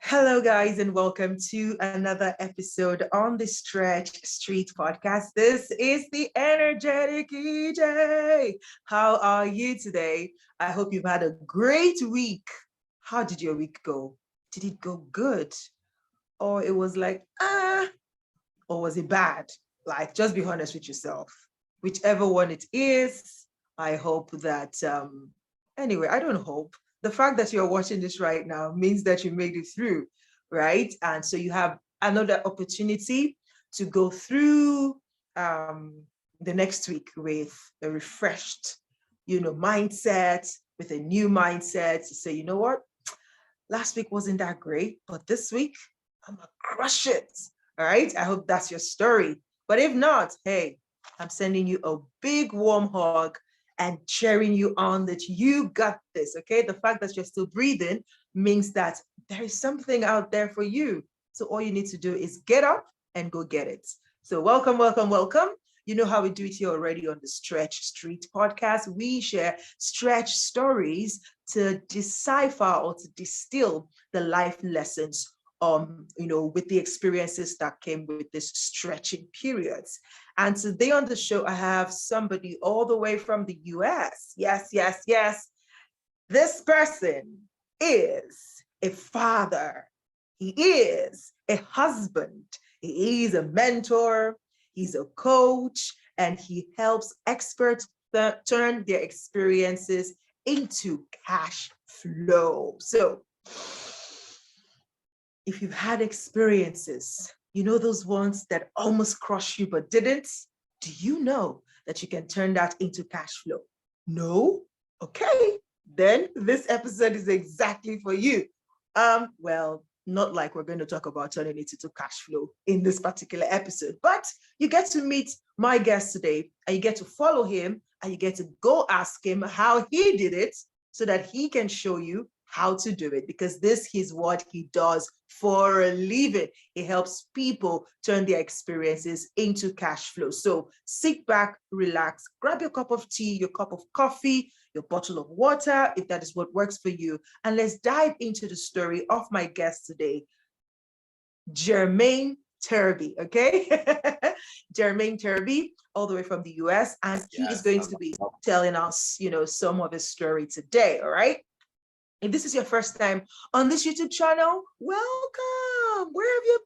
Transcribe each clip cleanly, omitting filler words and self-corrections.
Hello, guys, and welcome to another episode on the Stretch Street podcast. This is the energetic EJ. How are you today? I hope you've had a great week. How did your week go? Did it go good? Or it was like, or was it bad? Like, just be honest with yourself. Whichever one it is, I hope that, anyway, I don't hope. The fact that you're watching this right now means that you made it through, right? And so you have another opportunity to go through the next week with a refreshed, mindset, with a new mindset to say, you know what? Last week wasn't that great, but this week I'm gonna crush it. All right. I hope that's your story. But if not, hey, I'm sending you a big warm hug and cheering you on that you got this. Okay. The fact that you're still breathing means that there is something out there for you. So all you need to do is get up and go get it. So welcome, welcome, welcome. You know how we do it here already on the Stretch Street podcast. We share stretch stories to decipher or to distill the life lessons with the experiences that came with this stretching periods. And today on the show, I have somebody all the way from the US. Yes, yes, yes. This person is a father. He is a husband. He is a mentor. He's a coach, and he helps experts turn their experiences into cash flow. So, if you've had experiences, those ones that almost crush you but didn't, do you know that you can turn that into cash flow? No? Okay, then this episode is exactly for you. Well, not like we're going to talk about turning it into cash flow in this particular episode, but you get to meet my guest today and you get to follow him and you get to go ask him how he did it so that he can show you how to do it, because this is what he does for a living. He helps people turn their experiences into cash flow. So sit back, relax, grab your cup of tea, your cup of coffee, your bottle of water, if that is what works for you. And let's dive into the story of my guest today, Germaine Turby, okay? Germaine Turby, all the way from the US. And he is going to be telling us, some of his story today, all right? If this is your first time on this YouTube channel, welcome. Where have you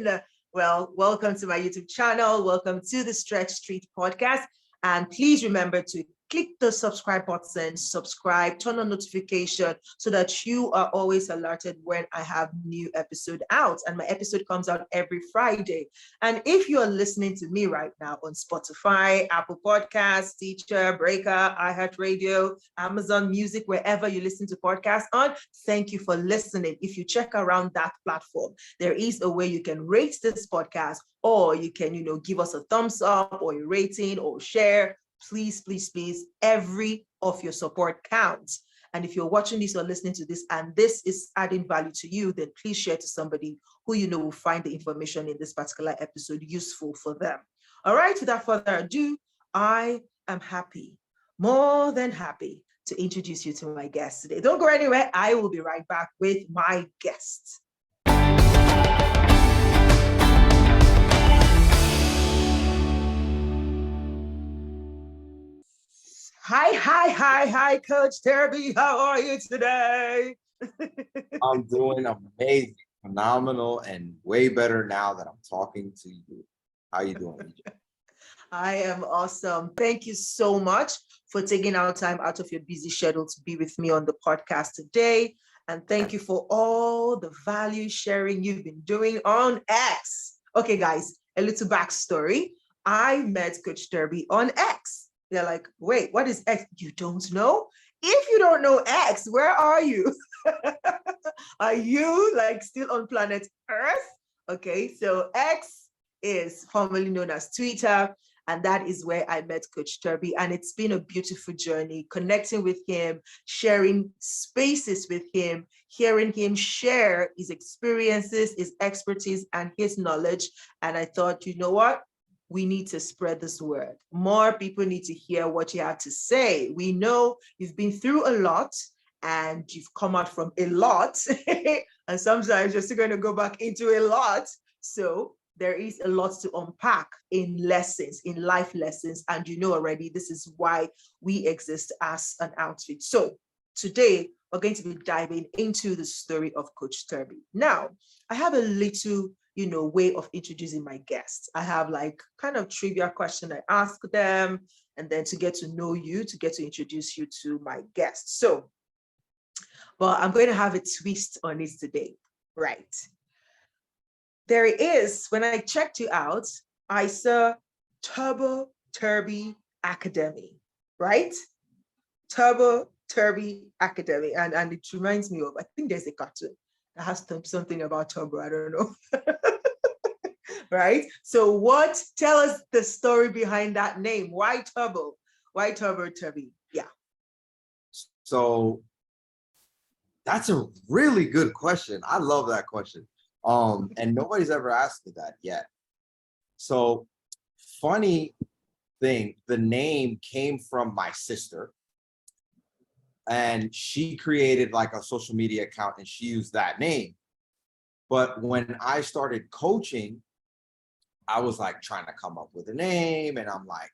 been? Well, welcome to my YouTube channel. Welcome to the Stretch Street podcast. And please remember to click the subscribe button, subscribe, turn on notification so that you are always alerted when I have new episode out. And my episode comes out every Friday. And if you are listening to me right now on Spotify, Apple Podcasts, Stitcher, Breaker, iHeartRadio, Amazon Music, wherever you listen to podcasts on, thank you for listening. If you check around that platform, there is a way you can rate this podcast, or you can, give us a thumbs up or a rating or share. Please, please, please, every of your support counts. And if you're watching this or listening to this and this is adding value to you, then please share to somebody who will find the information in this particular episode useful for them. All right, without further ado, I am happy, more than happy, to introduce you to my guest today. Don't go anywhere. I will be right back with my guest. Hi, Coach Turby. How are you today? I'm doing amazing, phenomenal, and way better now that I'm talking to you. How you doing, EJ? I am awesome. Thank you so much for taking our time out of your busy schedule to be with me on the podcast today. And thank you for all the value sharing you've been doing on X. Okay, guys, a little backstory. I met Coach Turby on X. They're like, wait, what is X? You don't know? If you don't know X, where are you? Are you still on planet Earth? Okay, so X is formerly known as Twitter. And that is where I met Coach Turby. And it's been a beautiful journey connecting with him, sharing spaces with him, hearing him share his experiences, his expertise, and his knowledge. And I thought, you know what? We need to spread this word. More people need to hear what you have to say. We know you've been through a lot, and you've come out from a lot, and sometimes you're still going to go back into a lot. So there is a lot to unpack in lessons, in life lessons. And you know already, this is why we exist as an outfit. So today, we're going to be diving into the story of Coach Turby. Now, I have a little, way of introducing my guests. I have like kind of trivia question I ask them, and then to get to know you, to get to introduce you to my guests. So, but I'm going to have a twist on it today, right? There it is. When I checked you out, I saw Turby Academy, right? Turby Academy. And it reminds me of, I think there's a cartoon that has something about Turbo, I don't know. Right? So tell us the story behind that name. Why Turbo? Why Turby? Yeah. So that's a really good question. I love that question. And nobody's ever asked me that yet. So funny thing, the name came from my sister, and she created like a social media account and she used that name. But when I started coaching, I was like trying to come up with a name, and I'm like,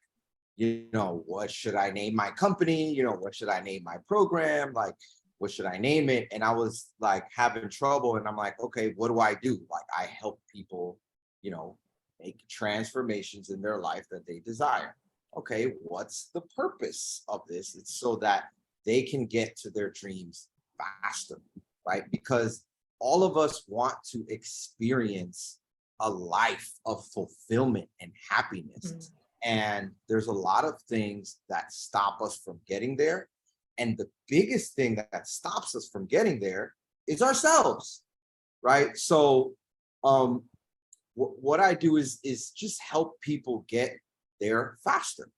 what should I name my company? What should I name my program? Like, what should I name it? And I was like having trouble, and I'm like, okay, what do I do? Like, I help people, make transformations in their life that they desire. Okay, what's the purpose of this? It's so that they can get to their dreams faster, right? Because all of us want to experience a life of fulfillment and happiness. Mm-hmm. And there's a lot of things that stop us from getting there. And the biggest thing that stops us from getting there is ourselves, right? So what I do is just help people get there faster.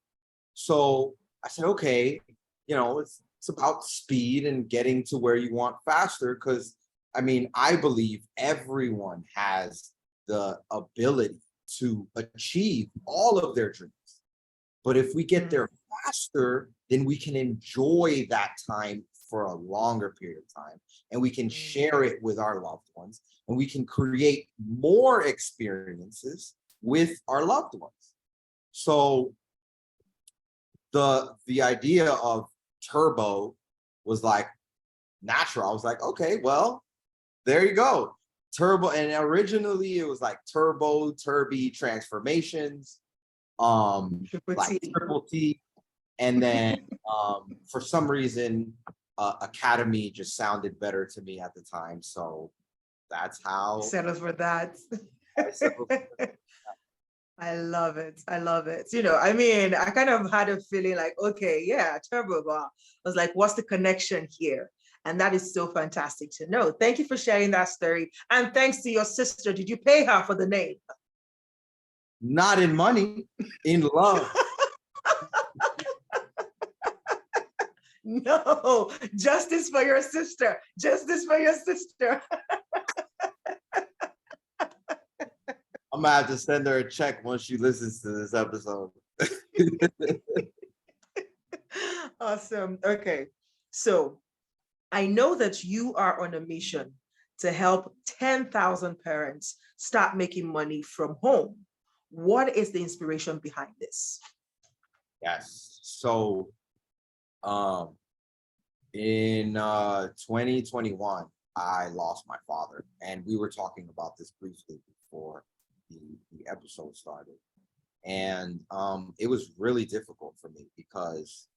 So I said, okay, it's about speed and getting to where you want faster. Because I believe everyone has the ability to achieve all of their dreams. But if we get there faster, then we can enjoy that time for a longer period of time, and we can share it with our loved ones, and we can create more experiences with our loved ones. So the idea of Turbo was like natural. I was like, okay, well, there you go. Turbo. And originally it was like Turbo, Turby Transformations, Triple T. And then for some reason, Academy just sounded better to me at the time. So that's how. Settle for that. I love it. I love it. I kind of had a feeling like, okay, yeah, Turbo Bar. I was like, what's the connection here? And that is so fantastic to know. Thank you for sharing that story. And thanks to your sister. Did you pay her for the name? Not in money, in love. No, justice for your sister. Justice for your sister. I'm gonna have to send her a check once she listens to this episode. Awesome. Okay. So I know that you are on a mission to help 10,000 parents start making money from home. What is the inspiration behind this? Yes. So in 2021, I lost my father, and we were talking about this briefly before the episode started. And it was really difficult for me because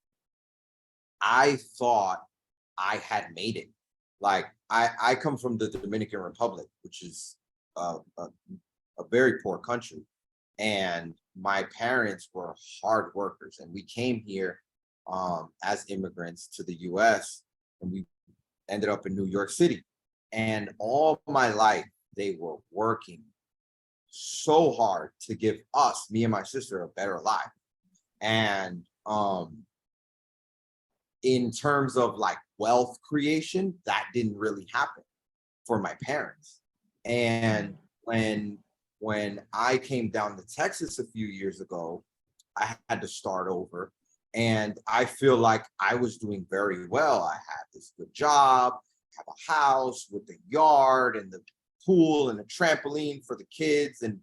I thought I had made it. Like I come from the Dominican Republic, which is a very poor country. And my parents were hard workers, and we came here as immigrants to the US, and we ended up in New York City. And all my life, they were working so hard to give us, me and my sister, a better life. And in terms of like wealth creation, that didn't really happen for my parents. And when I came down to Texas a few years ago, I had to start over. And I feel like I was doing very well. I had this good job, have a house with a yard and the pool and a trampoline for the kids, and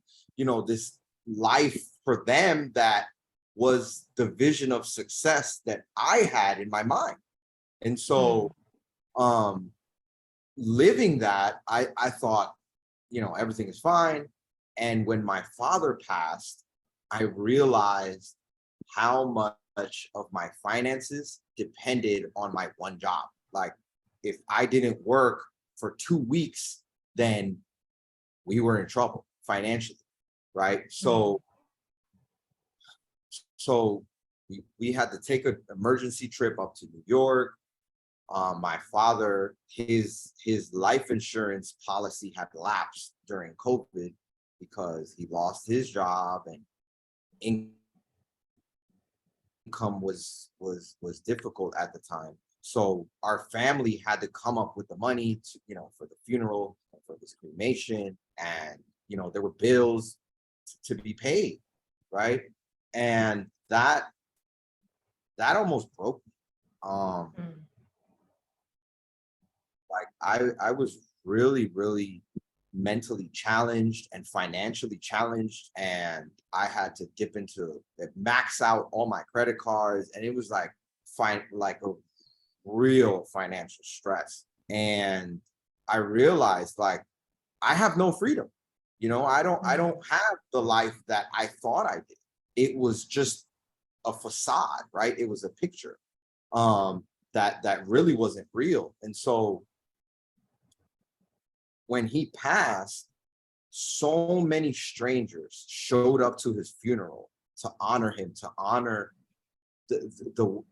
this life for them that was the vision of success that I had in my mind. And so um living that, I thought, everything is fine. And when my father passed, I realized how much of my finances depended on my one job. Like, if I didn't work for 2 weeks, then we were in trouble financially, right? So we had to take an emergency trip up to New York. My father, his life insurance policy had lapsed during COVID because he lost his job, and income was difficult at the time. So our family had to come up with the money to, for the funeral, for this cremation, and there were bills to be paid, right? And that almost broke me. Like, I was really, really mentally challenged and financially challenged, and I had to dip into max out all my credit cards, and it was like like a real financial stress. And I realized, like, I have no freedom. I don't have the life that I thought I did. It was just a facade, right? It was a picture that really wasn't real. And so when he passed, so many strangers showed up to his funeral to honor him, to honor the, the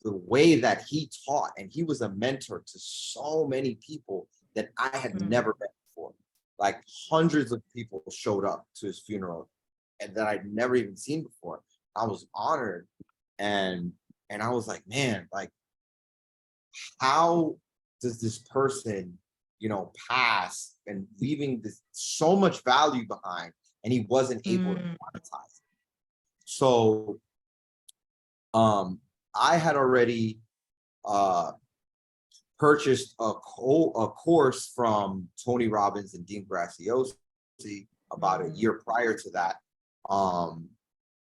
the way that he taught. And he was a mentor to so many people that I had never met before. Like, hundreds of people showed up to his funeral and that I'd never even seen before. I was honored, and I was like, man, like, how does this person, pass and leaving this so much value behind, and he wasn't able to monetize it? So I had already purchased a course from Tony Robbins and Dean Graziosi about a year prior to that,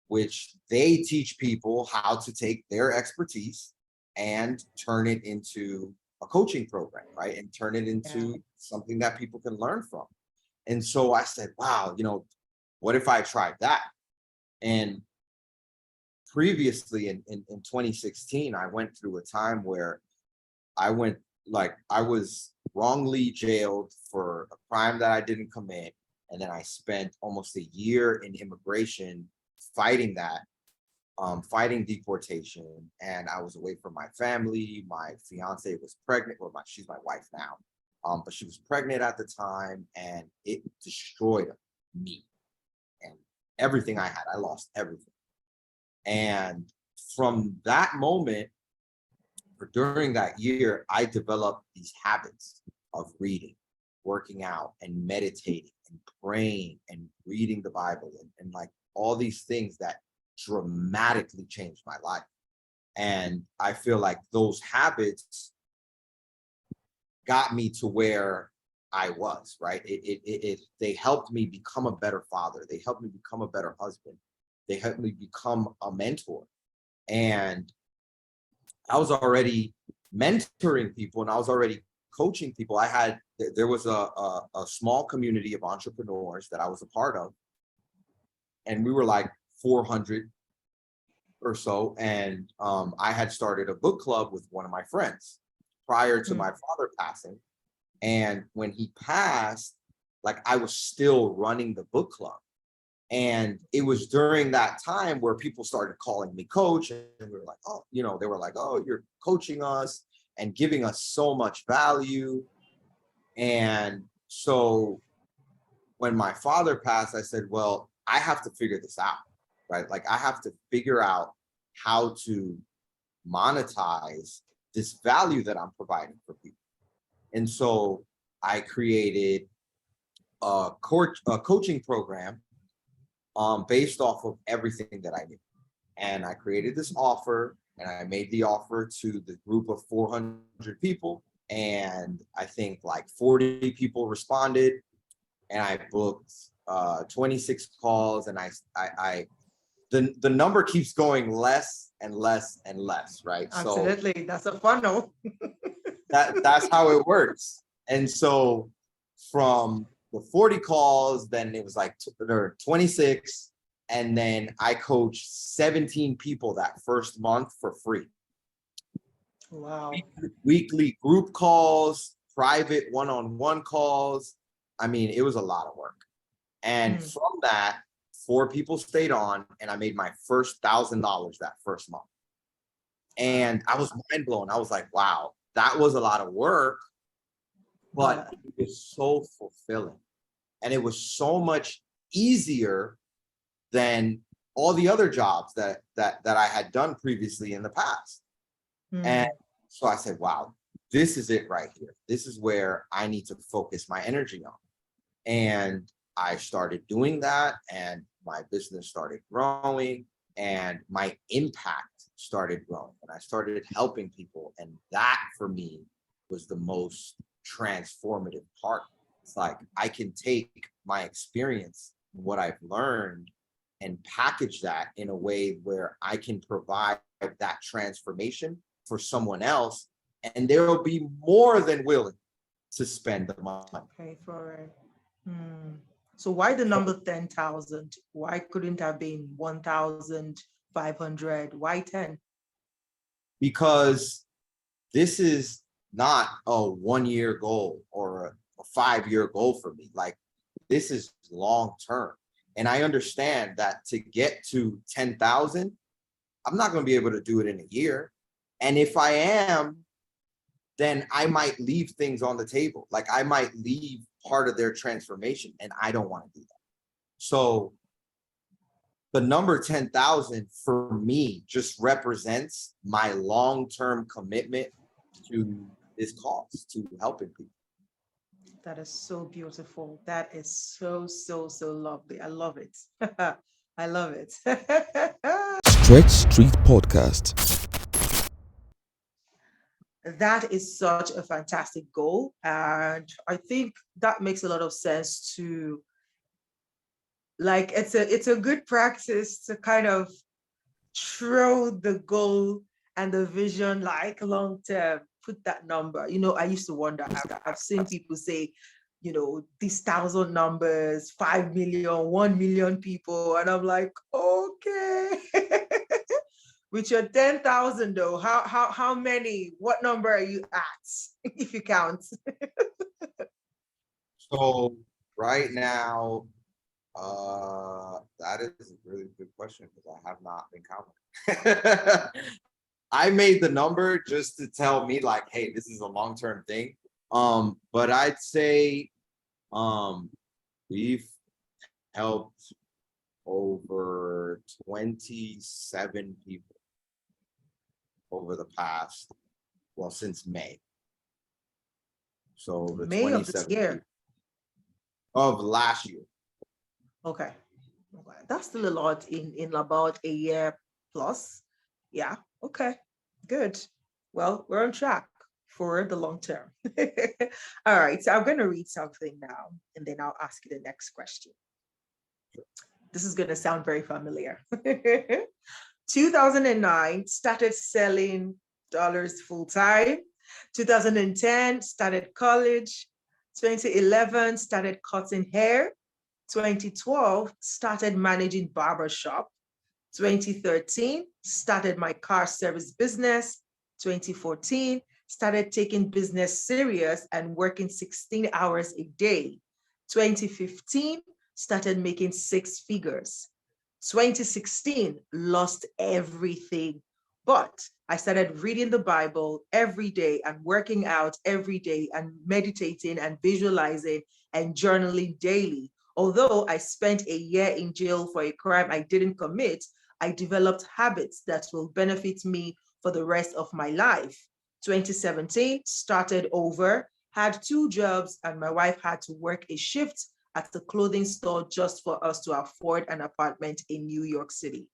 which they teach people how to take their expertise and turn it into a coaching program, right? And turn it into something that people can learn from. And so I said, wow, what if I tried that? And previously in 2016, I went through a time where I was wrongly jailed for a crime that I didn't commit. And then I spent almost a year in immigration fighting that, fighting deportation. And I was away from my family. My fiance was pregnant. Well, she's my wife now. But she was pregnant at the time, and it destroyed me and everything I had. I lost everything. And from that moment, or during that year, I developed these habits of reading, working out, and meditating, and praying, and reading the Bible, and like all these things that dramatically changed my life. And I feel like those habits got me to where I was, right? They helped me become a better father. They helped me become a better husband. They helped me become a mentor. And I was already mentoring people, and I was already coaching people. There was a small community of entrepreneurs that I was a part of, and we were like 400 or so. And I had started a book club with one of my friends prior to my father passing. And when he passed, like, I was still running the book club. And it was during that time where people started calling me coach, and we were like, oh, they were like, oh, you're coaching us and giving us so much value. And so when my father passed, I said, well, I have to figure this out, right? Like, I have to figure out how to monetize this value that I'm providing for people. And so I created a coaching program based off of everything that I knew. And I created this offer, and I made the offer to the group of 400 people. And I think like 40 people responded, and I booked 26 calls, and the number keeps going less and less and less, right? So Absolutely. That's a funnel. that's how it works. And so from the 40 calls, then it was like there were 26, and then I coached 17 people that first month for free. Wow. Weekly group calls, private one-on-one calls. I mean, it was a lot of work. And from that, 4 people stayed on, and I made my first $1,000 that first month. And I was mind blown. I was like, wow, that was a lot of work, but it was so fulfilling. And it was so much easier than all the other jobs that I had done previously in the past. And so I said, wow, this is it right here. This is where I need to focus my energy on. And I started doing that, and my business started growing, and my impact started growing, and I started helping people. And that for me was the most transformative part. It's like I can take my experience, what I've learned, and package that in a way where I can provide that transformation for someone else, and they'll be more than willing to spend the money. Okay, for it. So why the number 10,000? Why couldn't have been 1,500? Why 10? Because this is not a 1-year goal or a 5-year goal for me. Like, this is long term. And I understand that to get to 10,000, I'm not going to be able to do it in a year. And if I am, then I might leave things on the table. Like, I might leave part of their transformation, and I don't want to do that. So the number 10,000 for me just represents my long-term commitment to this cause, to helping people. That is so beautiful. That is so, so, so lovely. I love it. I love it. Stretch Street Podcast. That is such a fantastic goal. And I think that makes a lot of sense to, like, it's a good practice to kind of throw the goal and the vision like long term, put that number. I used to wonder, I've seen people say, these 1,000 numbers, 5 million, 1 million people. And I'm like, okay. With your 10,000 though, how many, what number are you at, if you count? So right now, that is a really good question, because I have not been counting. I made the number just to tell me, like, hey, this is a long-term thing. But I'd say we've helped over 27 people over the past, since May. So the May of this 27 year. of last year. Okay. That's still a lot in about a year plus. Yeah. Okay. Good. Well, we're on track for the long term. All right. So I'm going to read something now, and then I'll ask you the next question. This is going to sound very familiar. 2009, started selling dollars full time. 2010, started college. 2011, started cutting hair. 2012, started managing barbershop. 2013, started my car service business. 2014, started taking business serious and working 16 hours a day. 2015, started making 6 figures. 2016, lost everything. But I started reading the Bible every day and working out every day and meditating and visualizing and journaling daily. Although I spent a year in jail for a crime I didn't commit, I developed habits that will benefit me for the rest of my life. 2017, started over, had 2 jobs, and my wife had to work a shift at the clothing store just for us to afford an apartment in New York City.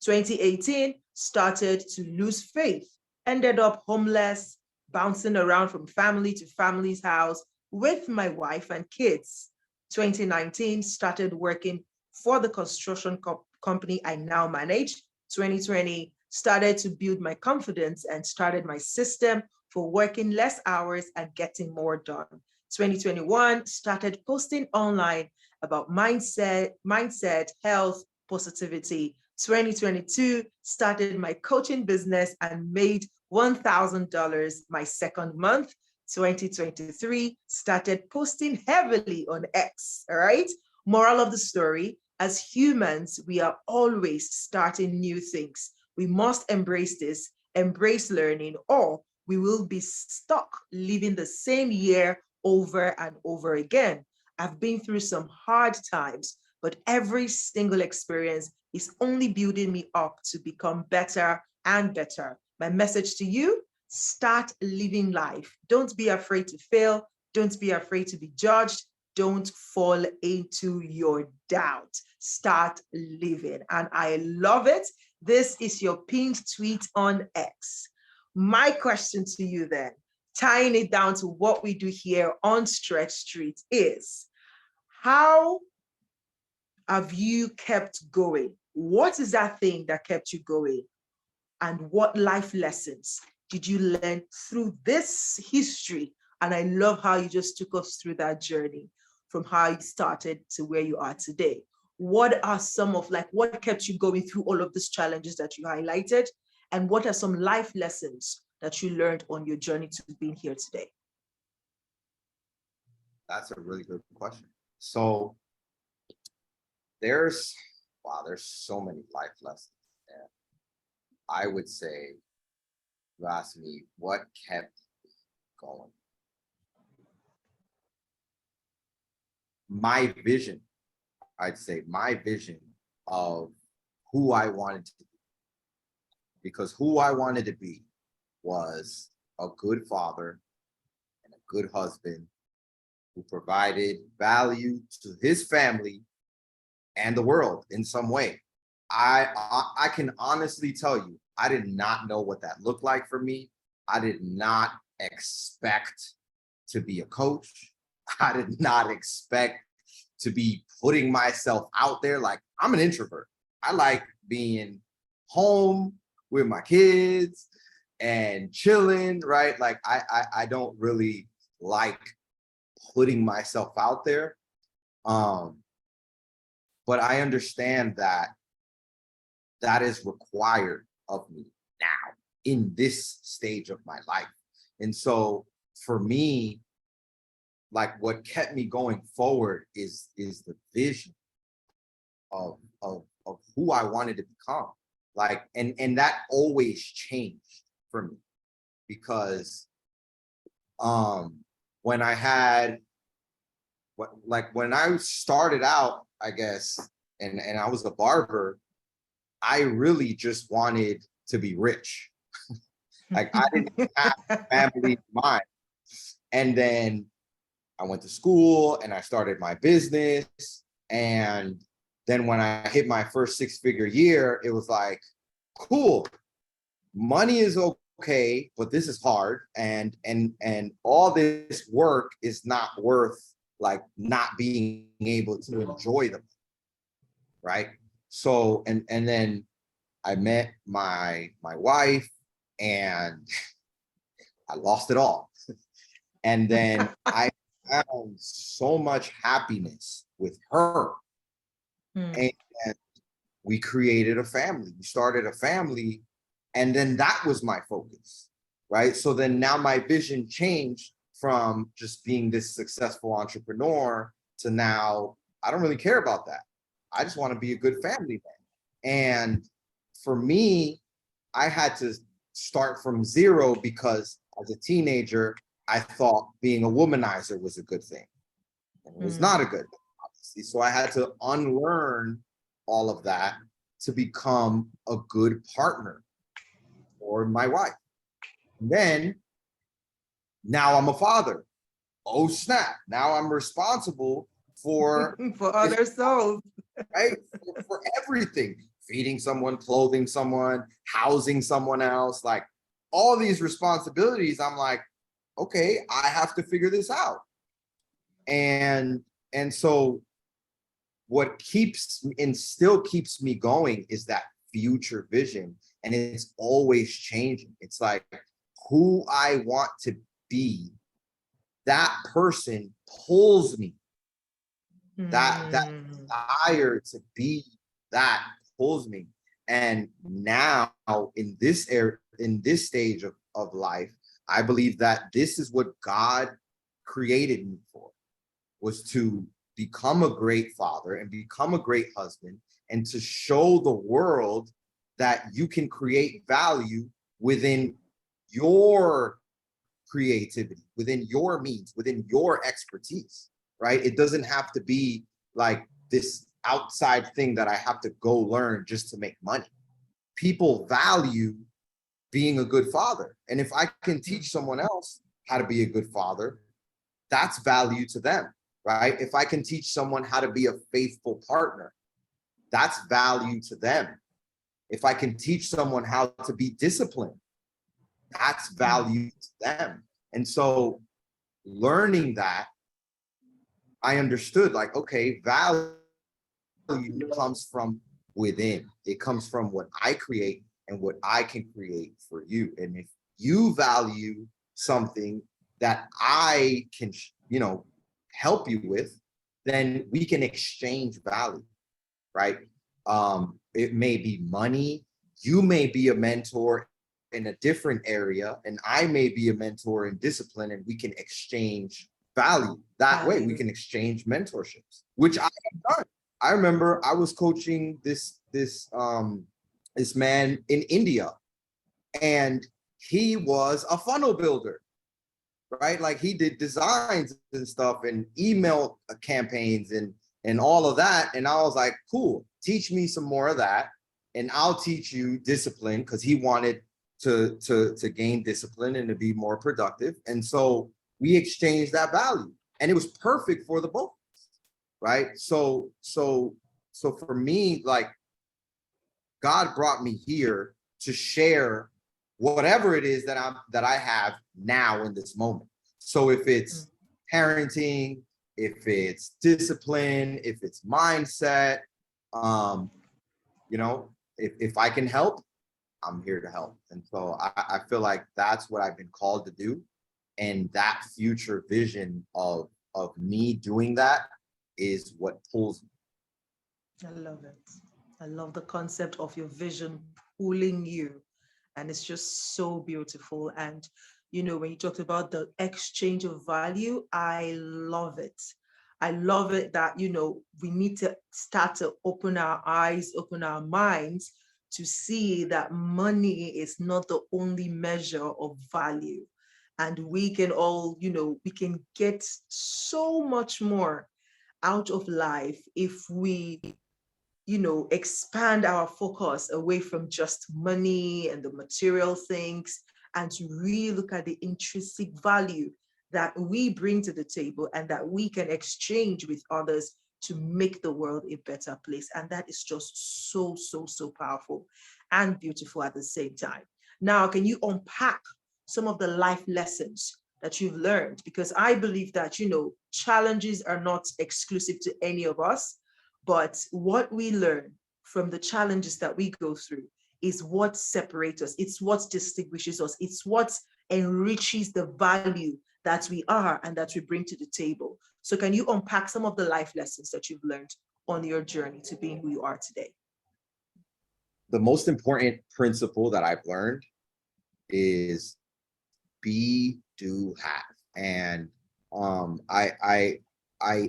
2018, started to lose faith, ended up homeless, bouncing around from family to family's house with my wife and kids. 2019, started working for the construction company I now manage. 2020, started to build my confidence and started my system for working less hours and getting more done. 2021, started posting online about mindset, health, positivity. 2022, started my coaching business and made $1,000 my second month. 2023, started posting heavily on X, all right? Moral of the story, as humans, we are always starting new things. We must embrace this, embrace learning, or we will be stuck living the same year over and over again. I've been through some hard times, but every single experience is only building me up to become better and better. My message to you, start living life. Don't be afraid to fail. Don't be afraid to be judged. Don't fall into your doubt. Start living. And I love it. This is your pinned tweet on X. My question to you then, tying it down to what we do here on Stretch Street, is how have you kept going? What is that thing that kept you going? And what life lessons did you learn through this history? And I love how you just took us through that journey from how you started to where you are today. What are some of what kept you going through all of these challenges that you highlighted? And what are some life lessons that you learned on your journey to being here today? That's a really good question. So there's so many life lessons. And I would say, you asked me what kept me going. My vision, I'd say my vision of who I wanted to be. Because who I wanted to be was a good father and a good husband who provided value to his family and the world in some way. I can honestly tell you, I did not know what that looked like for me. I did not expect to be a coach. I did not expect to be putting myself out there. Like, I'm an introvert. I like being home with my kids and chilling, right? Like I don't really like putting myself out there. But I understand that that is required of me now in this stage of my life. And so for me, like what kept me going forward is the vision of who I wanted to become. Like, and that always changed for me because when I started out, I guess, and I was a barber, I really just wanted to be rich. Like, I didn't have family in mind. And then I went to school and I started my business. And then when I hit my first 6-figure year, it was like, cool, money is okay, but this is hard. And all this work is not worth like not being able to enjoy them. Right. So, and then I met my wife and I lost it all. And then I found so much happiness with her. And we created a family. We started a family. And then that was my focus. Right. So then now my vision changed from just being this successful entrepreneur to now I don't really care about that. I just want to be a good family man. And for me, I had to start from zero because as a teenager, I thought being a womanizer was a good thing. And it was not a good thing, obviously. So I had to unlearn all of that to become a good partner for my wife. And then now I'm a father. Oh, snap. Now I'm responsible for for other souls. Right? For everything, feeding someone, clothing someone, housing someone else, like all these responsibilities. I'm like, okay, I have to figure this out. And so what keeps and still keeps me going is that future vision. And it's always changing. It's like who I want to be, that person pulls me. That desire to be that pulls me. And now in this stage of life, I believe that this is what God created me for, was to become a great father and become a great husband, and to show the world that you can create value within your creativity, within your means, within your expertise, right? It doesn't have to be like this outside thing that I have to go learn just to make money. People value being a good father. And if I can teach someone else how to be a good father, that's value to them, right? If I can teach someone how to be a faithful partner, that's value to them. If I can teach someone how to be disciplined, that's value to them. And so learning that, I understood like, okay, value comes from within. It comes from what I create and what I can create for you. And if you value something that I can, help you with, then we can exchange value, right? It may be money. You may be a mentor in a different area, and I may be a mentor in discipline, and we can exchange value that way. We can exchange mentorships, which I have done. I remember I was coaching this man in India, and he was a funnel builder, right? Like he did designs and stuff and email campaigns and all of that. And I was like, cool, teach me some more of that, and I'll teach you discipline, because he wanted to gain discipline and to be more productive. And so we exchanged that value, and it was perfect for the both, right? So for me, like, God brought me here to share whatever it is that I have now in this moment. So if it's parenting, if it's discipline, if it's mindset, if I can help, I'm here to help. And so I feel like that's what I've been called to do. And that future vision of me doing that is what pulls me. I love it. I love the concept of your vision pulling you. And it's just so beautiful. And, when you talked about the exchange of value, I love it. I love it that, we need to start to open our eyes, open our minds to see that money is not the only measure of value. And we can all, we can get so much more out of life if we expand our focus away from just money and the material things, and to really look at the intrinsic value that we bring to the table and that we can exchange with others to make the world a better place. And that is just so, so, so powerful and beautiful at the same time. Now, can you unpack some of the life lessons that you've learned? Because I believe that, challenges are not exclusive to any of us, but what we learn from the challenges that we go through is what separates us. It's what distinguishes us. It's what enriches the value that we are and that we bring to the table. So can you unpack some of the life lessons that you've learned on your journey to being who you are today? The most important principle that I've learned is be, do, have. And I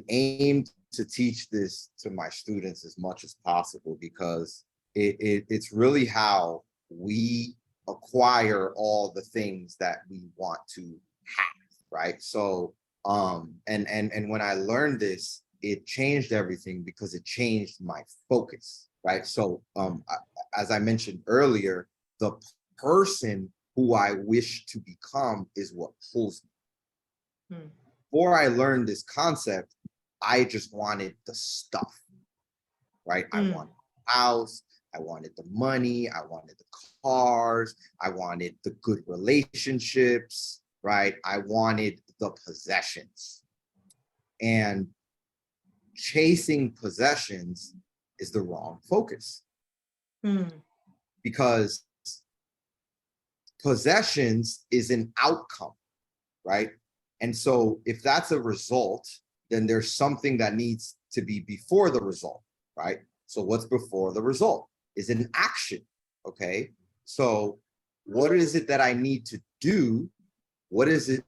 aim to teach this to my students as much as possible, because it's really how we acquire all the things that we want to have, right? So and when I learned this, it changed everything, because it changed my focus, right? So as I mentioned earlier, the person who I wish to become is what pulls me. Before I learned this concept, I just wanted the stuff, right? I wanted a house, I wanted the money, I wanted the cars, I wanted the good relationships, right? I wanted the possessions. And chasing possessions is the wrong focus, because possessions is an outcome, right? And so if that's a result, then there's something that needs to be before the result, right? So what's before the result is an action, okay? So what is it that I need to do? What is it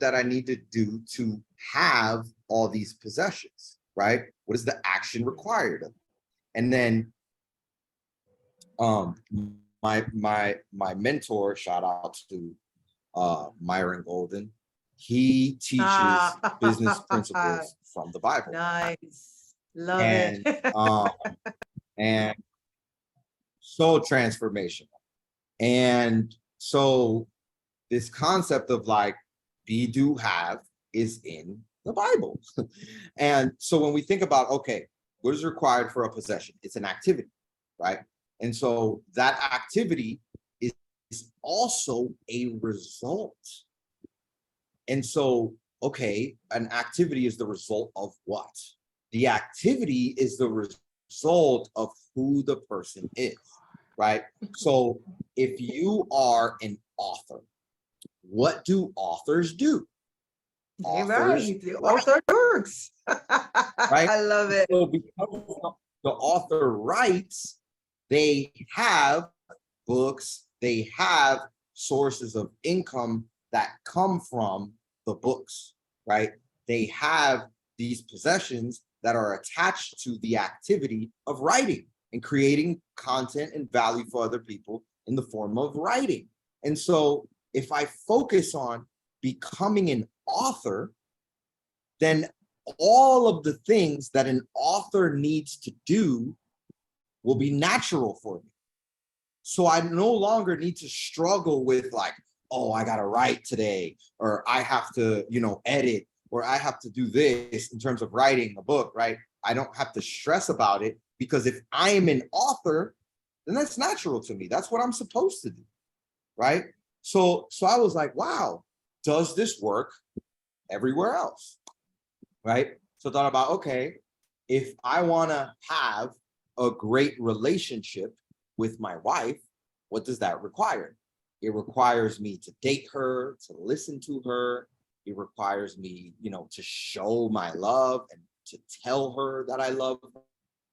that I need to do to have all these possessions, right? What is the action required of me? And then my mentor, shout out to Myron Golden, he teaches business principles from the Bible. Nice. Love and it. and so transformational. And so this concept of like be, do, have is in the Bible. And so when we think about, okay, what is required for a possession? It's an activity, right? And so that activity is also a result. And so, okay, an activity is the result of what? The activity is the result of who the person is, right? So if you are an author, what do authors do? Authors Right. The write, author works. right? I love it. So because the author writes, they have books, they have sources of income that come from the books, right? They have these possessions that are attached to the activity of writing and creating content and value for other people in the form of writing. And so if I focus on becoming an author, then all of the things that an author needs to do will be natural for me. So I no longer need to struggle with like, oh, I got to write today, or I have to, edit, or I have to do this in terms of writing a book, right? I don't have to stress about it, because if I am an author, then that's natural to me. That's what I'm supposed to do, right? So I was like, wow, does this work everywhere else, right? So I thought about, okay, if I want to have a great relationship with my wife, what does that require? It requires me to date her, to listen to her. It requires me, to show my love and to tell her that I love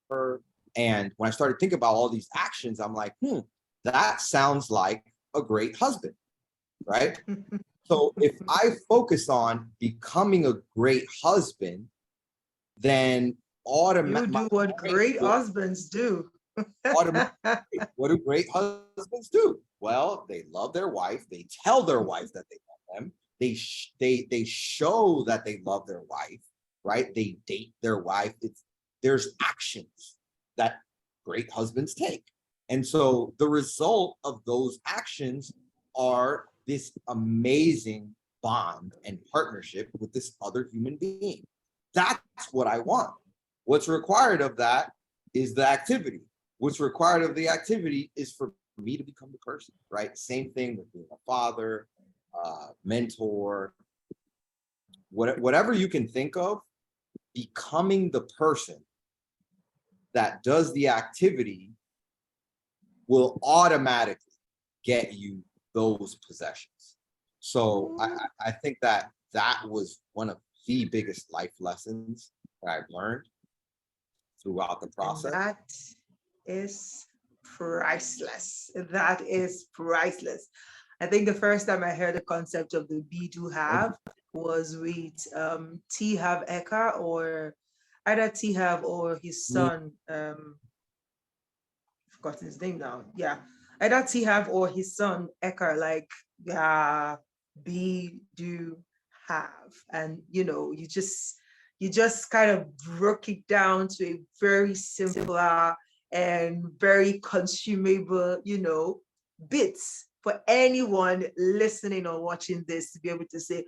her. And when I started thinking about all these actions, I'm like, that sounds like a great husband, right? So if I focus on becoming a great husband, then You do what great husbands do. automatically, what do great husbands do? Well, they love their wife. They tell their wife that they love them. They show that they love their wife, right? They date their wife. There's actions that great husbands take. And so the result of those actions are this amazing bond and partnership with this other human being. That's what I want. What's required of that is the activity. What's required of the activity is for me to become the person, right? Same thing with being a father, mentor, whatever you can think of, becoming the person that does the activity will automatically get you those possessions. So I think that was one of the biggest life lessons that I've learned throughout the process. And that is priceless. That is priceless. I think the first time I heard the concept of the be do have was with T Have Eka, or either T Have or his son, forgotten his name now. Yeah. Either T Have or his son Eka, like, yeah, be, do, have. And you just kind of broke it down to a very simpler and very consumable, bits for anyone listening or watching this to be able to say,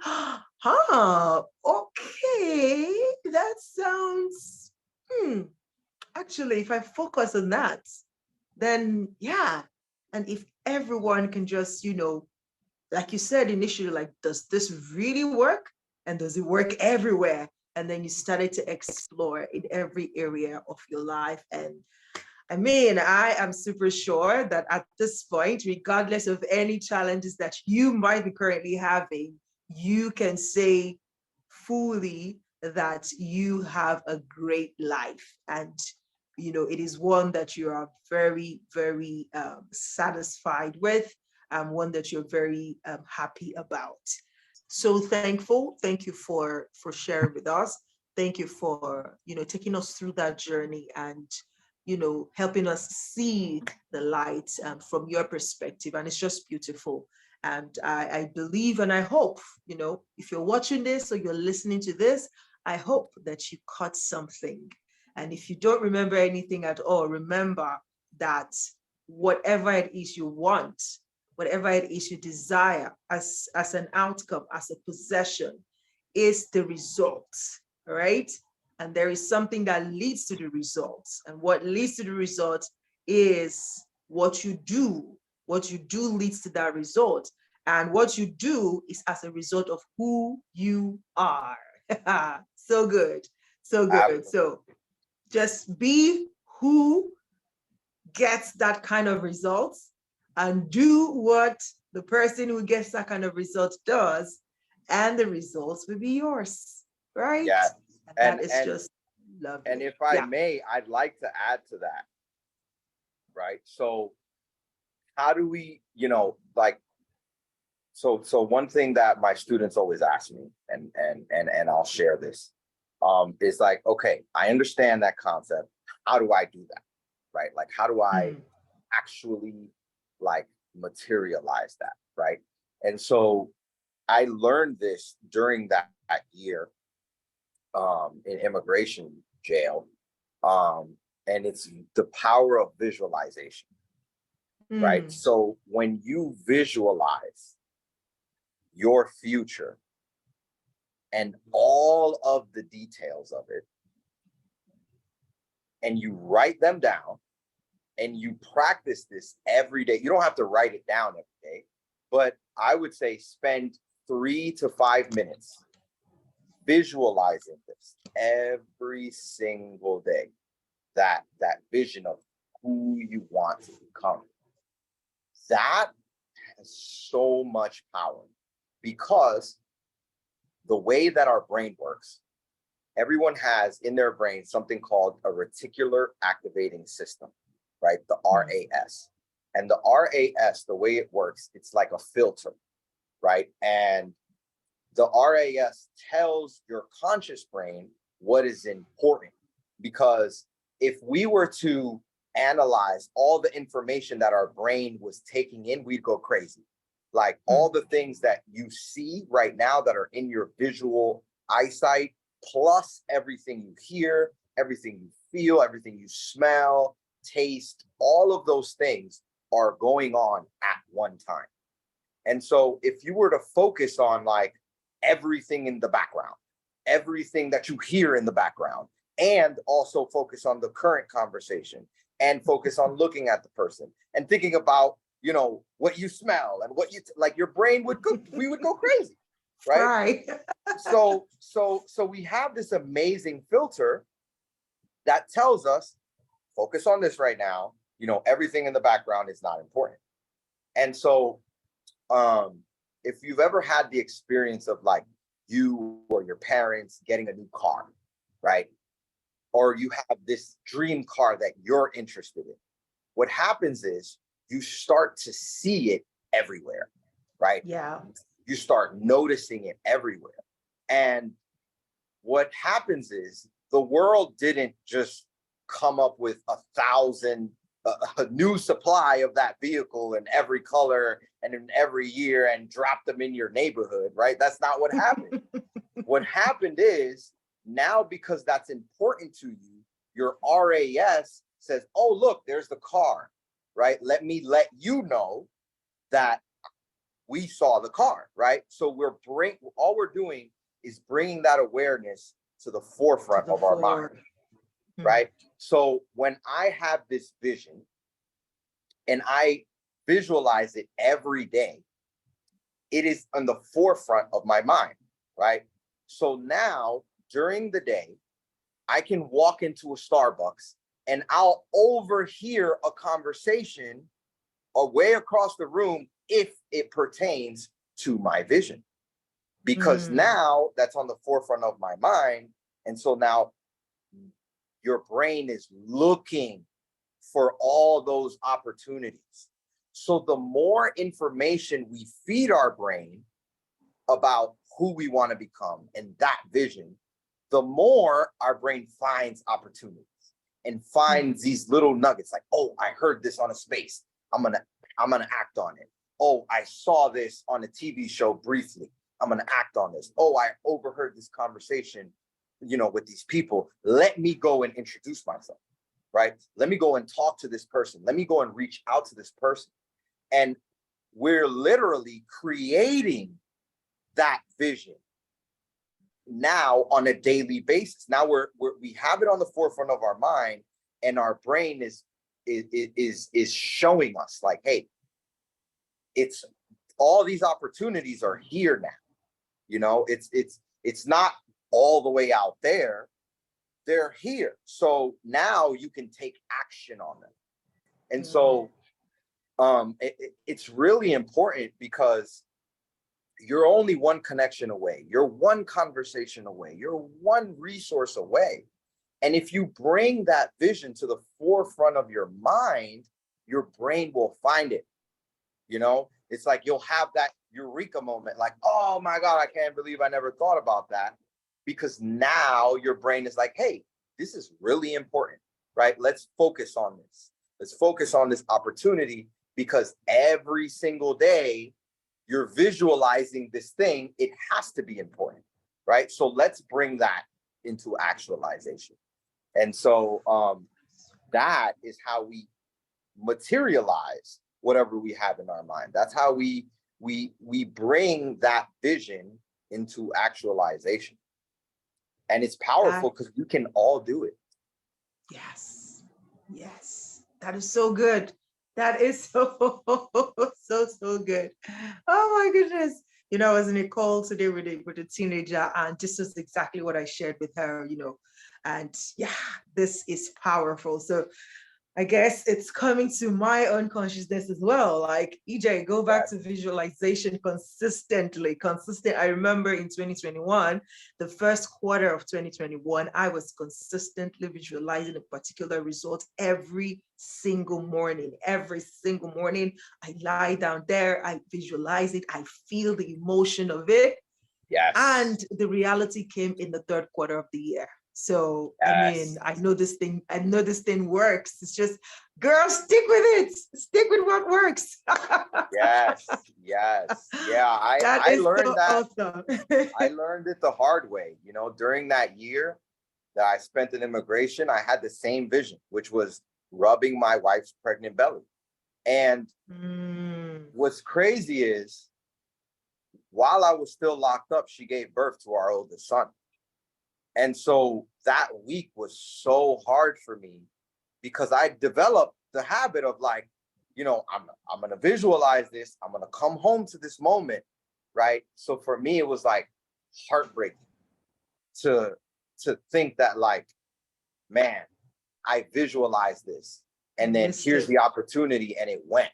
okay, that sounds, actually, if I focus on that, then yeah. And if everyone can just, like you said initially, like, does this really work? And does it work everywhere? And then you started to explore in every area of your life. And I mean, I am super sure that at this point, regardless of any challenges that you might be currently having, you can say fully that you have a great life. And, it is one that you are very, very satisfied with, one that you're very happy about. So thankful. Thank you for sharing with us. Thank you for, taking us through that journey and helping us see the light from your perspective. And it's just beautiful. And I believe and I hope, if you're watching this or you're listening to this, I hope that you caught something. And if you don't remember anything at all, remember that whatever it is you want, whatever it is you desire as an outcome, as a possession, is the result, right? And there is something that leads to the results. And what leads to the result is what you do. What you do leads to that result. And what you do is as a result of who you are. So good. So good. Absolutely. So just be who gets that kind of results and do what the person who gets that kind of result does, and the results will be yours, right? Yeah. And And that is and just and lovely. if I Yeah. may, I'd like to add to that, right? So how do we, like, so one thing that my students always ask me, and I'll share this, is like, okay, I understand that concept. How do I do that? Right? Like, how do I Mm. actually like materialize that? Right. And so I learned this during that year in immigration jail. Um, and it's the power of visualization, right? Mm. So when you visualize your future and all of the details of it, and you write them down and you practice this every day, you don't have to write it down every day, but I would say spend 3 to 5 minutes visualizing this every single day, that vision of who you want to become. That has so much power, because the way that our brain works, everyone has in their brain something called a reticular activating system, right? The RAS. And the RAS, the way it works, it's like a filter, right? And the RAS tells your conscious brain what is important. Because if we were to analyze all the information that our brain was taking in, we'd go crazy. Like all the things that you see right now that are in your visual eyesight, plus everything you hear, everything you feel, everything you smell, taste, all of those things are going on at one time. And so if you were to focus on like everything in the background, everything that you hear in the background, and also focus on the current conversation and focus on looking at the person and thinking about, what you smell and what you like, your brain would go, we would go crazy, right? Right. So we have this amazing filter that tells us, focus on this right now, everything in the background is not important. And so if you've ever had the experience of like you or your parents getting a new car, right? Or you have this dream car that you're interested in, what happens is you start to see it everywhere, right? Yeah. You start noticing it everywhere. And what happens is the world didn't just come up with 1,000 a new supply of that vehicle in every color and in every year and drop them in your neighborhood, right? That's not what happened. What happened is now, because that's important to you, your RAS says, oh, look, there's the car, right? Let me let you know that we saw the car, right? So all we're doing is bringing that awareness to the To forefront the of our mind. fore. right? So when I have this vision and I visualize it every day, it is on the forefront of my mind, right? So now during the day, I can walk into a Starbucks and I'll overhear a conversation way across the room if it pertains to my vision. Because now that's on the forefront of my mind. And so now your brain is looking for all those opportunities. So the more information we feed our brain about who we want to become and that vision, the more our brain finds opportunities and finds these little nuggets like, oh, I heard this on a space. I'm gonna act on it. Oh, I saw this on a TV show briefly. I'm gonna act on this. Oh, I overheard this conversation, with these people. Let me go and introduce myself, right? Let me go and talk to this person. Let me go and reach out to this person. And we're literally creating that vision now on a daily basis. Now we have it on the forefront of our mind, and our brain is showing us like, hey, it's all these opportunities are here now. It's not all the way out there. They're here. So now you can take action on them. And so it's really important because you're only one connection away. You're one conversation away. You're one resource away. And if you bring that vision to the forefront of your mind, your brain will find it. It's like you'll have that eureka moment, like, oh my God, I can't believe I never thought about that. Because now your brain is like, hey, this is really important, right? Let's focus on this. Let's focus on this opportunity, because every single day you're visualizing this thing. It has to be important, right? So let's bring that into actualization. And so that is how we materialize whatever we have in our mind. That's how we bring that vision into actualization. And it's powerful because we can all do it. Yes. That is so good. That is so good. Oh my goodness. I was in a call today with a teenager, and this is exactly what I shared with her, and yeah, this is powerful. So I guess it's coming to my own consciousness as well. Like, EJ, go back to visualization consistent. I remember in 2021, the first quarter of 2021, I was consistently visualizing a particular result every single morning. Every single morning, I lie down there, I visualize it, I feel the emotion of it. Yes. And the reality came in the third quarter of the year. So, yes. I know this thing works. It's just, girl, stick with it. Stick with what works. Yes. Yeah. I learned that. Awesome. I learned it the hard way. During that year that I spent in immigration, I had the same vision, which was rubbing my wife's pregnant belly. And what's crazy is, while I was still locked up, she gave birth to our oldest son. And so that week was so hard for me, because I developed the habit of like, I'm going to visualize this. I'm going to come home to this moment, right? So for me, it was like heartbreaking to think that, like, man, I visualized this, and then here's the opportunity, and it went.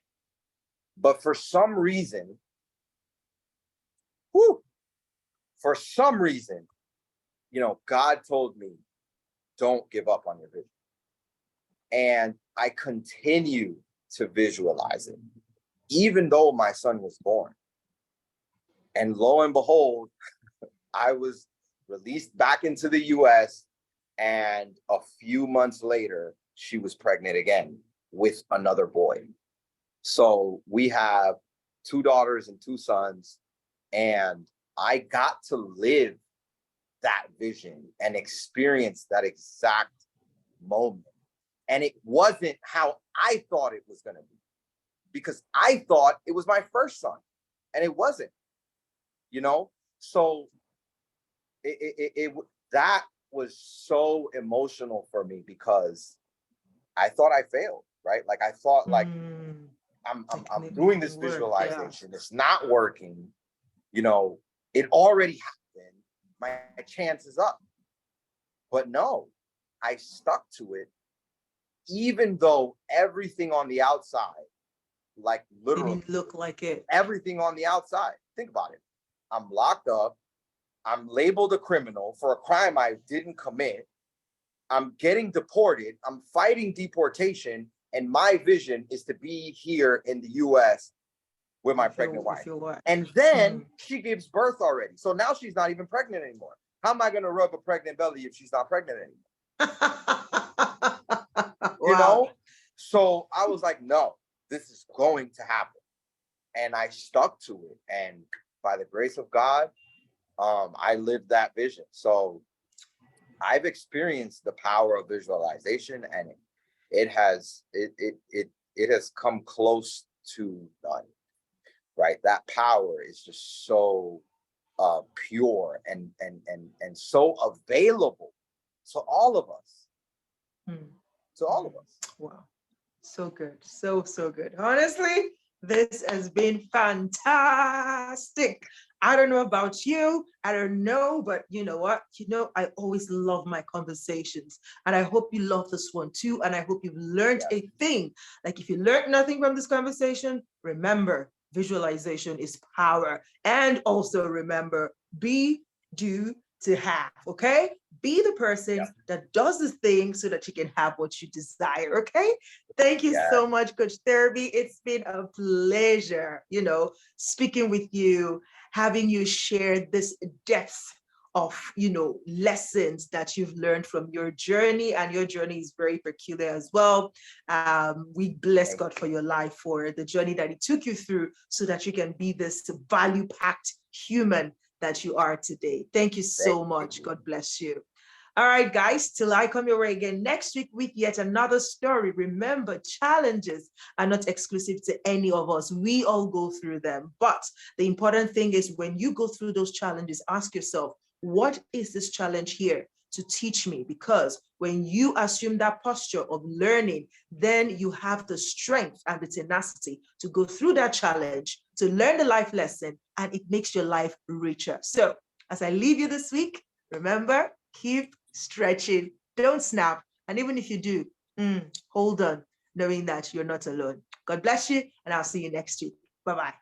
But for some reason, God told me, don't give up on your vision. And I continue to visualize it, even though my son was born. And lo and behold, I was released back into the US, and a few months later, she was pregnant again with another boy. So we have 2 daughters and 2 sons, and I got to live that vision and experience that exact moment. And it wasn't how I thought it was going to be, because I thought it was my first son, and it wasn't, So that was so emotional for me because I thought I failed, right? Like I thought like I'm doing this visualization. It's not working. You know, it already happened. My chance is up. But no, I stuck to it, even though everything on the outside, like literally didn't look like it. Everything on the outside. Think about it. I'm locked up. I'm labeled a criminal for a crime I didn't commit. I'm getting deported. I'm fighting deportation. And my vision is to be here in the US with my pregnant wife. And then she gives birth already. So now she's not even pregnant anymore. How am I going to rub a pregnant belly if she's not pregnant anymore? You know? So I was like, no, this is going to happen. And I stuck to it. And by the grace of God, I lived that vision. So I've experienced the power of visualization, and it has come close to none. Right? That power is just so pure and so available to all of us. To all of us. Wow. So good. So good. Honestly, this has been fantastic. I don't know about you. I don't know, but you know what? I always love my conversations, and I hope you love this one too. And I hope you've learned a thing. Like if you learned nothing from this conversation, remember, visualization is power. And also remember, be, do, to have, okay? Be the person that does the thing so that you can have what you desire, okay? Thank you so much, Coach Turby. It's been a pleasure, speaking with you, having you share this depth of, lessons that you've learned from your journey, and your journey is very peculiar as well. We bless God for your life, for the journey that He took you through so that you can be this value-packed human that you are today. Thank you so much. God bless you. All right, guys, till I come your way again next week with yet another story. Remember, challenges are not exclusive to any of us. We all go through them. But the important thing is when you go through those challenges, ask yourself, what is this challenge here to teach me? Because when you assume that posture of learning, then you have the strength and the tenacity to go through that challenge, to learn the life lesson, and it makes your life richer. So as I leave you this week, remember, keep stretching, don't snap. And even if you do, hold on, knowing that you're not alone. God bless you, and I'll see you next week. Bye-bye.